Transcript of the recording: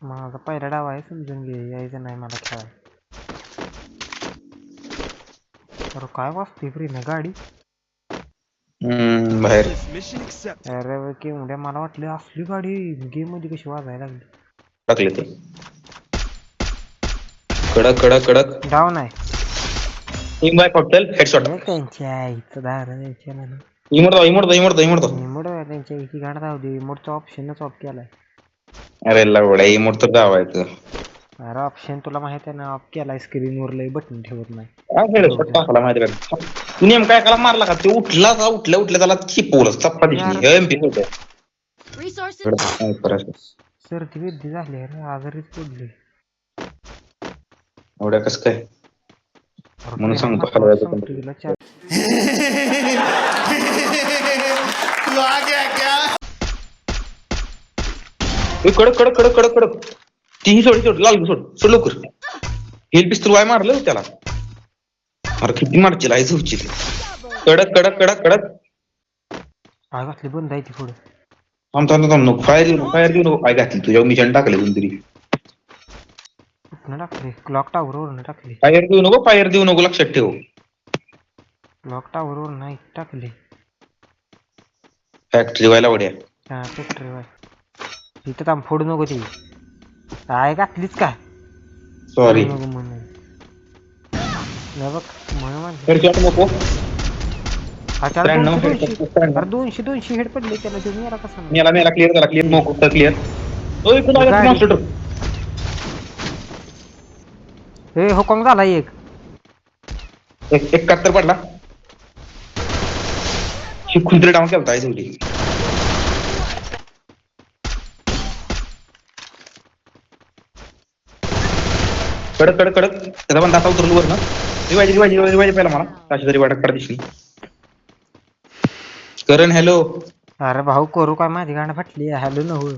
माझा पहिला डाव आहे, समजून घे. यायचं नाही मला खेळाय. अरे काय वाजते प्रेम गाडी. बाहेर अरे की उद्या मला वाटलं असली गाडी गेम मध्ये कशी वाजायला लागली. टाकले ते कडक कडक कडक डाऊन आहे. Team by hotel headshot. त्यांच्या आईचं दार द्यायच्या म्हणून इमोडतो. इमोड त्यांच्या आईची गाड जाऊ दे. इमोडचा ऑप्शनच ऑफ केलाय. अरे लवडा इमोड तर गावायचं. अरे ऑप्शन तुला माहित आहे ना, ऑफ केलाय. स्क्रीनवर लय बटन ठेवत नाही. हेडशॉट टाकला माहिती का तू नेमका एकाला मारला का ते उठला का उठल्या त्याला चिपवलं चप्पा दिसली एमपी होत. सर्दी विद्धी झाली रे, आजारीच पडली. एवढ्या कस काय म्हणून सांगतो तुला कडक कडक कडक कडक कडक तीही सोड लाल सोड लवकर. हेल पिस्तूल वाय मारलं त्याला. अरे किती मारची लायच होची कडक कडक कडक कडक काय घातली बंद आहे ती पुढे. थांब नको फायर देऊ नको. काय घातली तुझ्या मिशन टाकले कोणतरी. कुठनं टाकली? क्लॉक टावर वरून टाकली. फायर देऊ नको लक्षात ठेव. क्लॉक टावर वरून नाही टाकली. फॅक्टरी व्हायला वड्या. हा फॅक्टरी वाय इथं थांब. फोडू नको ती. काय घातलीच का सॉरी म्हणून बघ म्हणून हेडशॉट नको. 200 हेड पडले त्याला. तुम्ही याला कसा मेला क्लिअर नको क्लिअर. हे हुकम झाला एक 71 पडला. खुंदरी डाऊन केलता आहे शेवटी. कडक कडक कडक त्याचा पण दाता उतरलो वर ना. रिवायजी पहिला मला काशी तरी वाटत कडे दिसली. करण हॅलो. अरे भाऊ करू काय, माझी गाणं फाटली. हॅलो न हो